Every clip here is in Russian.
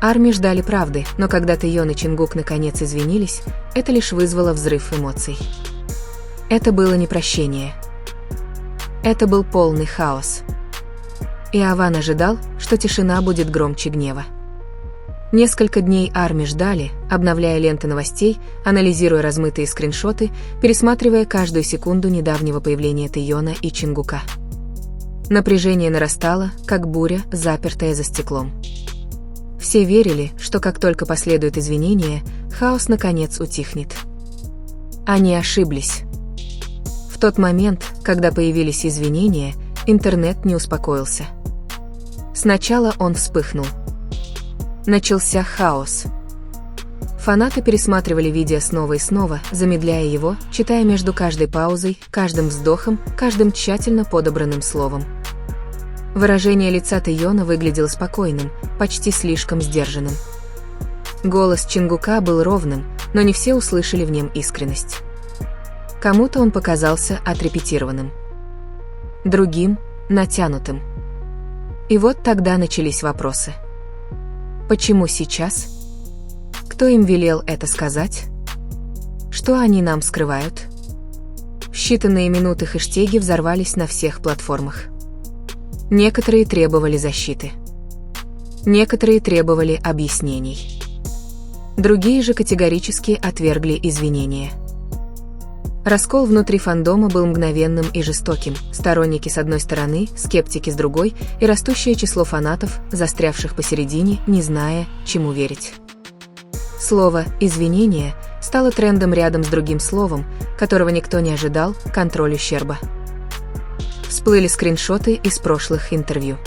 Арми ждали правды, но когда Тэйон и Чингук наконец извинились, это лишь вызвало взрыв эмоций. Это было не прощение. Это был полный хаос. И Аван ожидал, что тишина будет громче гнева. Несколько дней Арми ждали, обновляя ленты новостей, анализируя размытые скриншоты, пересматривая каждую секунду недавнего появления Тэйона и Чингука. Напряжение нарастало, как буря, запертая за стеклом. Все верили, что как только последуют извинения, хаос наконец утихнет. Они ошиблись. В тот момент, когда появились извинения, интернет не успокоился. Сначала он вспыхнул. Начался хаос. Фанаты пересматривали видео снова и снова, замедляя его, читая между каждой паузой, каждым вздохом, каждым тщательно подобранным словом. Выражение лица Тэйона выглядело спокойным, почти слишком сдержанным. Голос Чингука был ровным, но не все услышали в нем искренность. Кому-то он показался отрепетированным. Другим – натянутым. И вот тогда начались вопросы. Почему сейчас? Кто им велел это сказать? Что они нам скрывают? В считанные минуты хэштеги взорвались на всех платформах. Некоторые требовали защиты. Некоторые требовали объяснений. Другие же категорически отвергли извинения. Раскол внутри фандома был мгновенным и жестоким, сторонники с одной стороны, скептики с другой, и растущее число фанатов, застрявших посередине, не зная, чему верить. Слово «извинение» стало трендом рядом с другим словом, которого никто не ожидал – контроль ущерба. Всплыли скриншоты из прошлых интервью.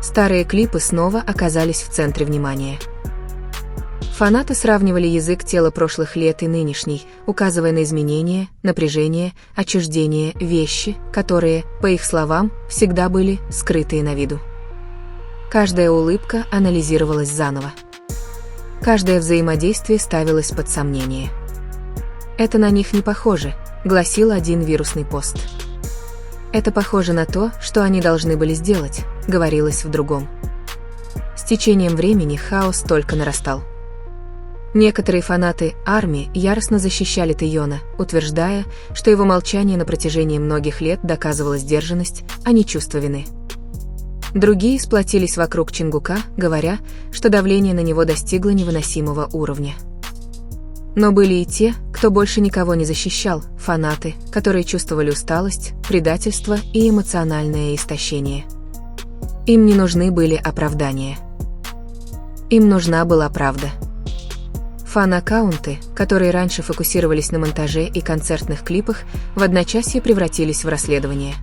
Старые клипы снова оказались в центре внимания. Фанаты сравнивали язык тела прошлых лет и нынешний, указывая на изменения, напряжение, отчуждение, вещи, которые, по их словам, всегда были скрытые на виду. Каждая улыбка анализировалась заново. Каждое взаимодействие ставилось под сомнение. «Это на них не похоже», — гласил один вирусный пост. «Это похоже на то, что они должны были сделать», — говорилось в другом. С течением времени хаос только нарастал. Некоторые фанаты Арми яростно защищали Тэйона, утверждая, что его молчание на протяжении многих лет доказывало сдержанность, а не чувство вины. Другие сплотились вокруг Чингука, говоря, что давление на него достигло невыносимого уровня. Но были и те, кто больше никого не защищал, фанаты, которые чувствовали усталость, предательство и эмоциональное истощение. Им не нужны были оправдания. Им нужна была правда. Фан-аккаунты, которые раньше фокусировались на монтаже и концертных клипах, в одночасье превратились в расследование.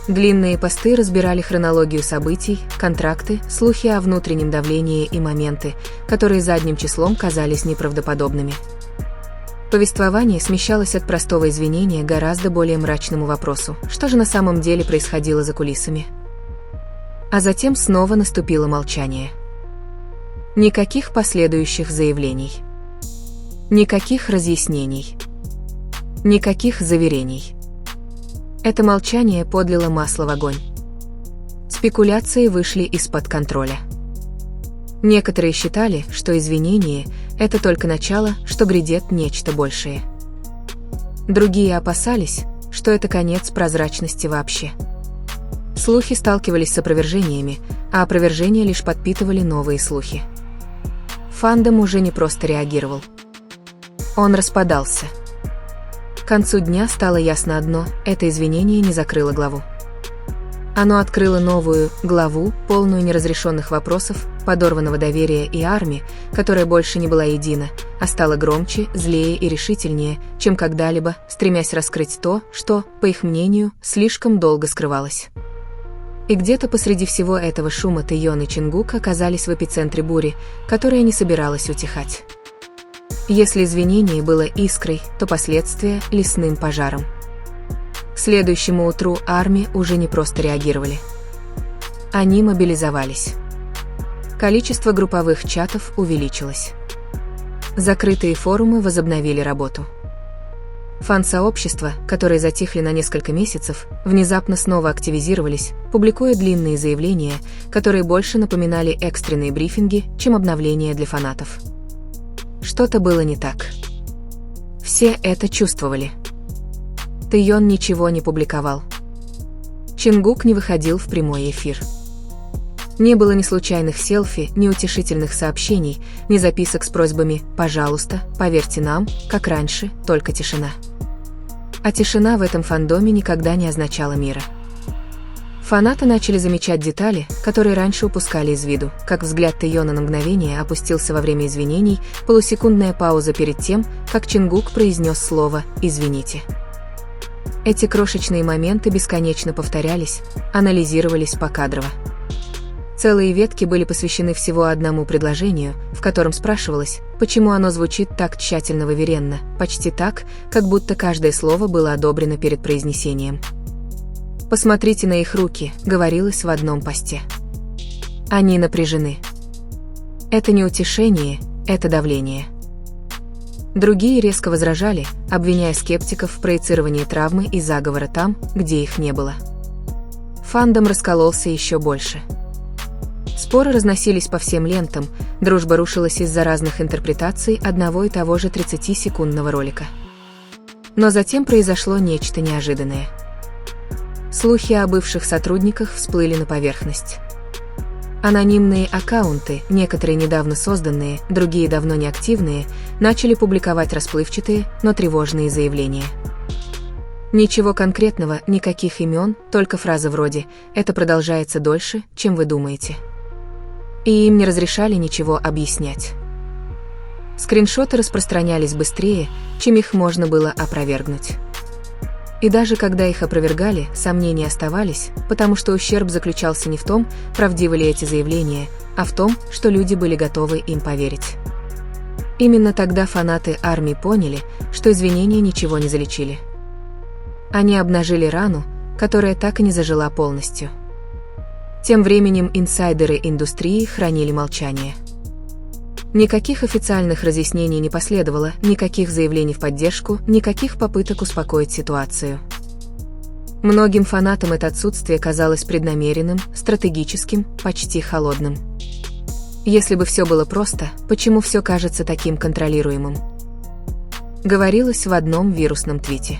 Длинные посты разбирали хронологию событий, контракты, слухи о внутреннем давлении и моменты, которые задним числом казались неправдоподобными. Повествование смещалось от простого извинения к гораздо более мрачному вопросу: что же на самом деле происходило за кулисами? А затем снова наступило молчание. Никаких последующих заявлений. Никаких разъяснений. Никаких заверений. Это молчание подлило масло в огонь. Спекуляции вышли из-под контроля. Некоторые считали, что извинение – это только начало, что грядет нечто большее. Другие опасались, что это конец прозрачности вообще. Слухи сталкивались с опровержениями, а опровержения лишь подпитывали новые слухи. Фандом уже не просто реагировал. Он распадался. К концу дня стало ясно одно – это извинение не закрыло главу. Оно открыло новую главу, полную неразрешенных вопросов, подорванного доверия и Арми, которая больше не была едина, а стала громче, злее и решительнее, чем когда-либо, стремясь раскрыть то, что, по их мнению, слишком долго скрывалось. И где-то посреди всего этого шума Тэйон и Чингук оказались в эпицентре бури, которая не собиралась утихать. Если извинение было искрой, то последствия – лесным пожаром. К следующему утру Арми уже не просто реагировали. Они мобилизовались. Количество групповых чатов увеличилось. Закрытые форумы возобновили работу. Фан-сообщества, которые затихли на несколько месяцев, внезапно снова активизировались, публикуя длинные заявления, которые больше напоминали экстренные брифинги, чем обновления для фанатов. Что-то было не так. Все это чувствовали. Тэйон ничего не публиковал. Чингук не выходил в прямой эфир. Не было ни случайных селфи, ни утешительных сообщений, ни записок с просьбами «пожалуйста, поверьте нам», как раньше, только тишина. А тишина в этом фандоме никогда не означала мира. Фанаты начали замечать детали, которые раньше упускали из виду, как взгляд Тэйона на мгновение опустился во время извинений, полусекундная пауза перед тем, как Чингук произнес слово «извините». Эти крошечные моменты бесконечно повторялись, анализировались покадрово. Целые ветки были посвящены всего одному предложению, в котором спрашивалось, почему оно звучит так тщательно выверенно, почти так, как будто каждое слово было одобрено перед произнесением. «Посмотрите на их руки», — говорилось в одном посте. Они напряжены. Это не утешение, это давление. Другие резко возражали, обвиняя скептиков в проецировании травмы и заговора там, где их не было. Фандом раскололся еще больше. Споры разносились по всем лентам, дружба рушилась из-за разных интерпретаций одного и того же 30-секундного ролика. Но затем произошло нечто неожиданное. Слухи о бывших сотрудниках всплыли на поверхность. Анонимные аккаунты, некоторые недавно созданные, другие давно неактивные, начали публиковать расплывчатые, но тревожные заявления. Ничего конкретного, никаких имен, только фразы вроде «это продолжается дольше, чем вы думаете». И им не разрешали ничего объяснять. Скриншоты распространялись быстрее, чем их можно было опровергнуть. И даже когда их опровергали, сомнения оставались, потому что ущерб заключался не в том, правдивы ли эти заявления, а в том, что люди были готовы им поверить. Именно тогда фанаты армии поняли, что извинения ничего не залечили. Они обнажили рану, которая так и не зажила полностью. Тем временем инсайдеры индустрии хранили молчание. Никаких официальных разъяснений не последовало, никаких заявлений в поддержку, никаких попыток успокоить ситуацию. Многим фанатам это отсутствие казалось преднамеренным, стратегическим, почти холодным. Если бы все было просто, почему все кажется таким контролируемым? Говорилось в одном вирусном твите.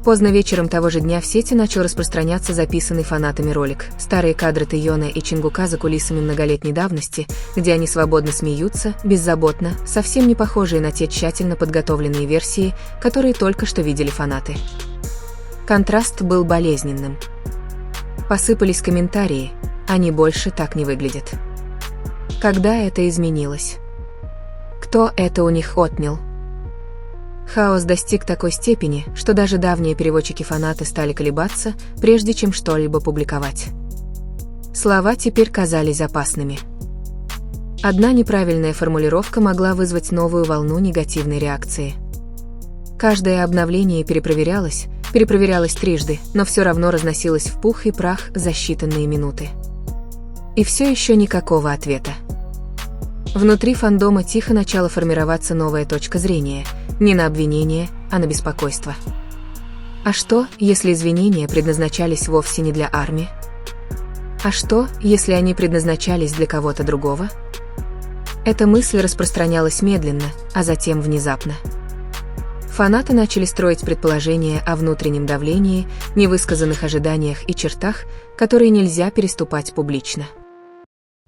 Поздно вечером того же дня в сети начал распространяться записанный фанатами ролик. Старые кадры Тэйона и Чингука за кулисами многолетней давности, где они свободно смеются, беззаботно, совсем не похожие на те тщательно подготовленные версии, которые только что видели фанаты. Контраст был болезненным. Посыпались комментарии, они больше так не выглядят. Когда это изменилось? Кто это у них отнял? Хаос достиг такой степени, что даже давние переводчики-фанаты стали колебаться, прежде чем что-либо публиковать. Слова теперь казались опасными. Одна неправильная формулировка могла вызвать новую волну негативной реакции. Каждое обновление перепроверялось трижды, но все равно разносилось в пух и прах за считанные минуты. И все еще никакого ответа. Внутри фандома тихо начала формироваться новая точка зрения, не на обвинение, а на беспокойство. А что, если извинения предназначались вовсе не для армии? А что, если они предназначались для кого-то другого? Эта мысль распространялась медленно, а затем внезапно. Фанаты начали строить предположения о внутреннем давлении, невысказанных ожиданиях и чертах, которые нельзя переступать публично.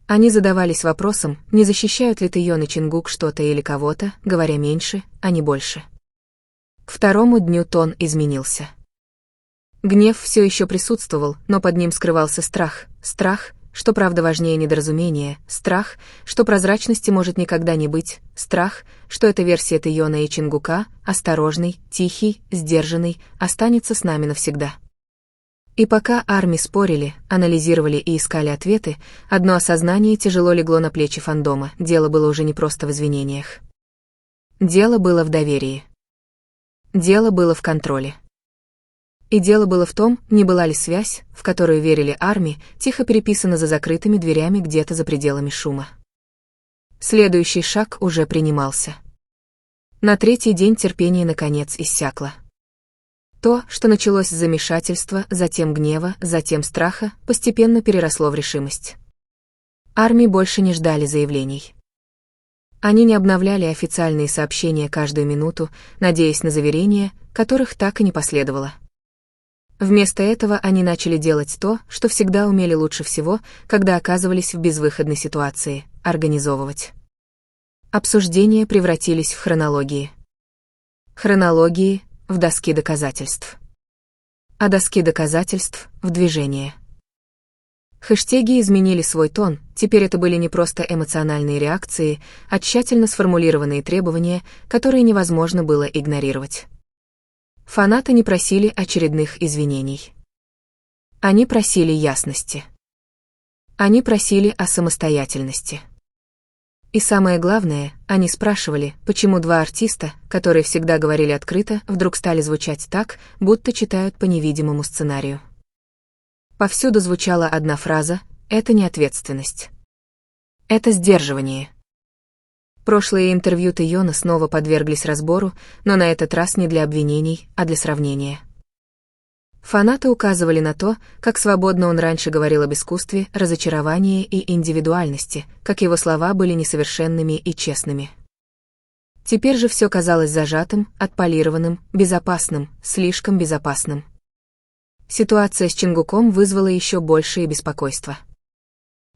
Они задавались вопросом, не защищают ли Тэйон и Чингук что-то или кого-то, говоря меньше, а не больше. К второму дню тон изменился. Гнев все еще присутствовал, но под ним скрывался страх, что правда важнее недоразумения, страх, что прозрачности может никогда не быть, страх, что эта версия Тэйона и Чингука, осторожный, тихий, сдержанный, останется с нами навсегда. И пока армии спорили, анализировали и искали ответы, одно осознание тяжело легло на плечи фандома, дело было уже не просто в извинениях. Дело было в доверии. Дело было в контроле. И дело было в том, не была ли связь, в которую верили армии, тихо переписана за закрытыми дверями где-то за пределами шума. Следующий шаг уже принимался. На третий день терпение наконец иссякло. То, что началось с замешательства, затем гнева, затем страха, постепенно переросло в решимость. Армии больше не ждали заявлений. Они не обновляли официальные сообщения каждую минуту, надеясь на заверения, которых так и не последовало. Вместо этого они начали делать то, что всегда умели лучше всего, когда оказывались в безвыходной ситуации — организовывать. Обсуждения превратились в хронологии. Хронологии — в доски доказательств. А доски доказательств — в движение. Хэштеги изменили свой тон, теперь это были не просто эмоциональные реакции, а тщательно сформулированные требования, которые невозможно было игнорировать. Фанаты не просили очередных извинений. Они просили ясности. Они просили о самостоятельности. И самое главное, они спрашивали, почему два артиста, которые всегда говорили открыто, вдруг стали звучать так, будто читают по невидимому сценарию. Повсюду звучала одна фраза: «Это не ответственность. Это сдерживание». Прошлые интервью Тэйона снова подверглись разбору, но на этот раз не для обвинений, а для сравнения. Фанаты указывали на то, как свободно он раньше говорил об искусстве, разочаровании и индивидуальности, как его слова были несовершенными и честными. Теперь же все казалось зажатым, отполированным, безопасным, слишком безопасным. Ситуация с Чингуком вызвала еще большее беспокойство.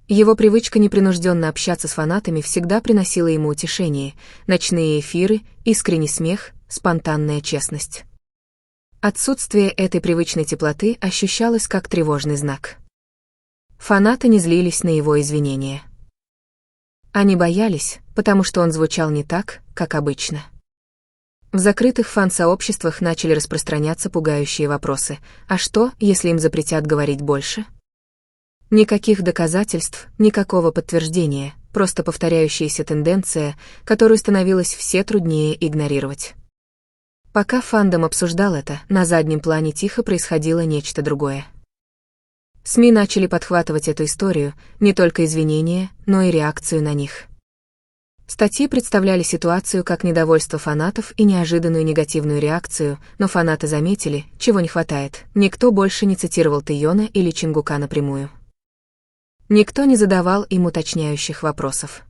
Его привычка непринужденно общаться с фанатами всегда приносила ему утешение: ночные эфиры, искренний смех, спонтанная честность. Отсутствие этой привычной теплоты ощущалось как тревожный знак. Фанаты не злились на его извинения. Они боялись, потому что он звучал не так, как обычно. В закрытых фан-сообществах начали распространяться пугающие вопросы: а что, если им запретят говорить больше? Никаких доказательств, никакого подтверждения, просто повторяющаяся тенденция, которую становилось все труднее игнорировать. Пока фандом обсуждал это, на заднем плане тихо происходило нечто другое. СМИ начали подхватывать эту историю, не только извинения, но и реакцию на них. Статьи представляли ситуацию как недовольство фанатов и неожиданную негативную реакцию, но фанаты заметили, чего не хватает: никто больше не цитировал Тэйона или Чингука напрямую. Никто не задавал им уточняющих вопросов.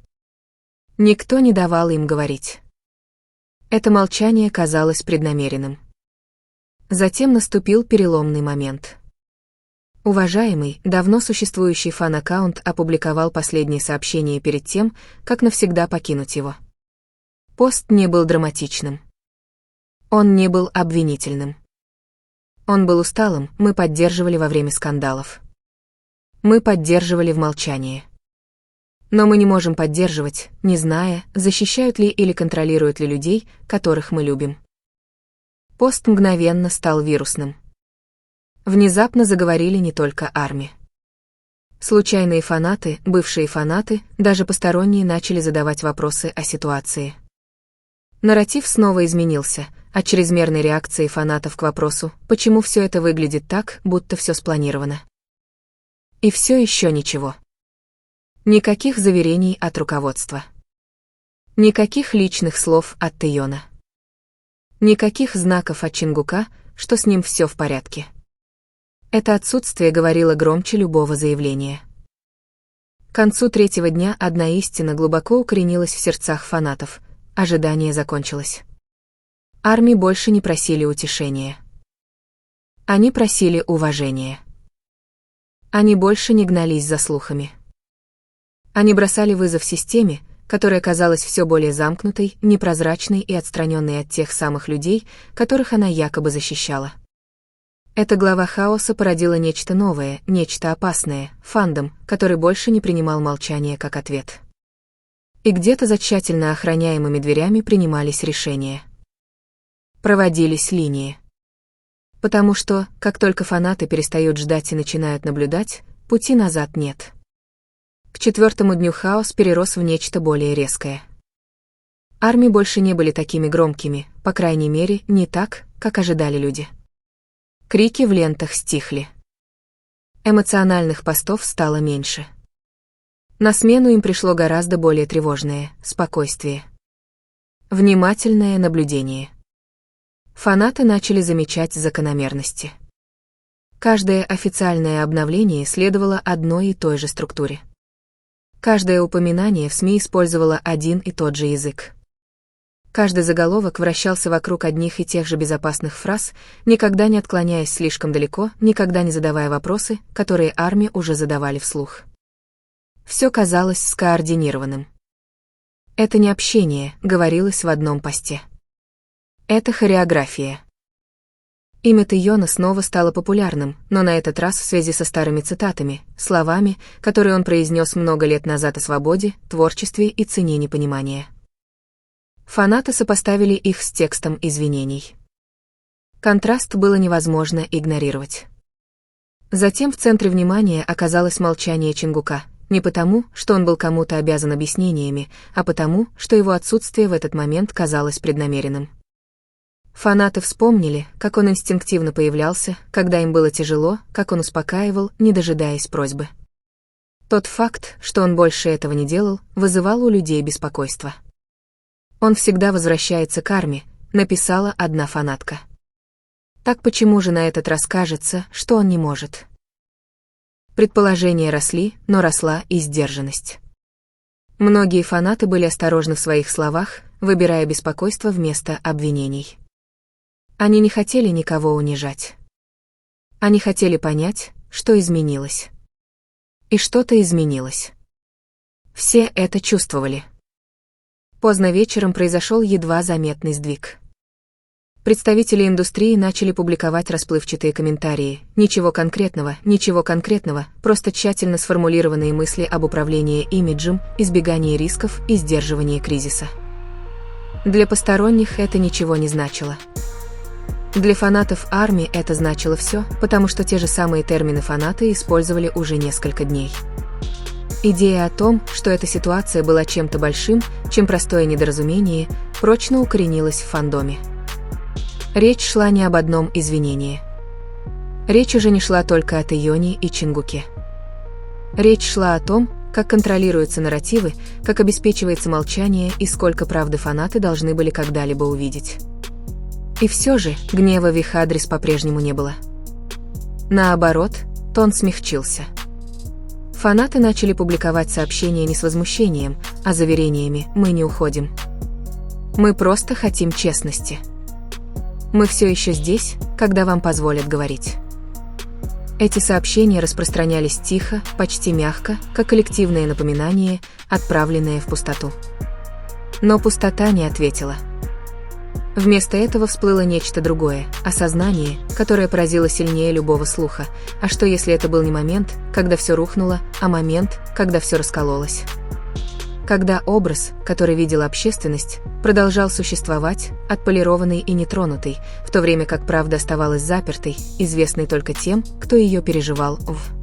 Никто не давал им говорить. Это молчание казалось преднамеренным. Затем наступил переломный момент. Уважаемый, давно существующий фан-аккаунт опубликовал последнее сообщение перед тем, как навсегда покинуть его. Пост не был драматичным. Он не был обвинительным. Он был усталым: мы поддерживали во время скандалов. Мы поддерживали в молчании. Но мы не можем поддерживать, не зная, защищают ли или контролируют ли людей, которых мы любим. Пост мгновенно стал вирусным. Внезапно заговорили не только армии. Случайные фанаты, бывшие фанаты, даже посторонние начали задавать вопросы о ситуации. Нарратив снова изменился, от чрезмерной реакции фанатов к вопросу, почему все это выглядит так, будто все спланировано. И все еще ничего. Никаких заверений от руководства. Никаких личных слов от Тэйона. Никаких знаков от Чингука, что с ним все в порядке. Это отсутствие говорило громче любого заявления. К концу третьего дня одна истина глубоко укоренилась в сердцах фанатов: ожидание закончилось. Армии больше не просили утешения. Они просили уважения. Они больше не гнались за слухами. Они бросали вызов системе, которая казалась все более замкнутой, непрозрачной и отстраненной от тех самых людей, которых она якобы защищала. Эта глава хаоса породила нечто новое, нечто опасное, фандом, который больше не принимал молчание как ответ. И где-то за тщательно охраняемыми дверями принимались решения. Проводились линии. Потому что, как только фанаты перестают ждать и начинают наблюдать, пути назад нет. К четвертому дню хаос перерос в нечто более резкое. Армии больше не были такими громкими, по крайней мере, не так, как ожидали люди. Крики в лентах стихли. Эмоциональных постов стало меньше. На смену им пришло гораздо более тревожное — спокойствие. Внимательное наблюдение. Фанаты начали замечать закономерности. Каждое официальное обновление следовало одной и той же структуре. Каждое упоминание в СМИ использовало один и тот же язык. Каждый заголовок вращался вокруг одних и тех же безопасных фраз, никогда не отклоняясь слишком далеко, никогда не задавая вопросы, которые армии уже задавали вслух. Все казалось скоординированным. «Это не общение», — говорилось в одном посте. «Это хореография». Имя Тайона снова стало популярным, но на этот раз в связи со старыми цитатами, словами, которые он произнес много лет назад о свободе, творчестве и цене непонимания. Фанаты сопоставили их с текстом извинений. Контраст было невозможно игнорировать. Затем в центре внимания оказалось молчание Чингука, не потому, что он был кому-то обязан объяснениями, а потому, что его отсутствие в этот момент казалось преднамеренным. Фанаты вспомнили, как он инстинктивно появлялся, когда им было тяжело, как он успокаивал, не дожидаясь просьбы. Тот факт, что он больше этого не делал, вызывал у людей беспокойство. «Он всегда возвращается к армии», — написала одна фанатка. Так почему же на этот раз кажется, что он не может? Предположения росли, но росла и сдержанность. Многие фанаты были осторожны в своих словах, выбирая беспокойство вместо обвинений. Они не хотели никого унижать. Они хотели понять, что изменилось. И что-то изменилось. Все это чувствовали. Поздно вечером произошел едва заметный сдвиг. Представители индустрии начали публиковать расплывчатые комментарии. Ничего конкретного, просто тщательно сформулированные мысли об управлении имиджем, избегании рисков и сдерживании кризиса. Для посторонних это ничего не значило. Для фанатов армии это значило все, потому что те же самые термины фанаты использовали уже несколько дней. Идея о том, что эта ситуация была чем-то большим, чем простое недоразумение, прочно укоренилась в фандоме. Речь шла не об одном извинении. Речь уже не шла только о Тайоне и Чингуке. Речь шла о том, как контролируются нарративы, как обеспечивается молчание и сколько правды фанаты должны были когда-либо увидеть. И все же гнева в их адрес по-прежнему не было. Наоборот, тон смягчился. Фанаты начали публиковать сообщения не с возмущением, а заверениями «мы не уходим». «Мы просто хотим честности. Мы все еще здесь, когда вам позволят говорить». Эти сообщения распространялись тихо, почти мягко, как коллективное напоминание, отправленное в пустоту. Но пустота не ответила. Вместо этого всплыло нечто другое, осознание, которое поразило сильнее любого слуха. А что если это был не момент, когда все рухнуло, а момент, когда все раскололось? Когда образ, который видела общественность, продолжал существовать, отполированный и нетронутый, в то время как правда оставалась запертой, известной только тем, кто ее переживал в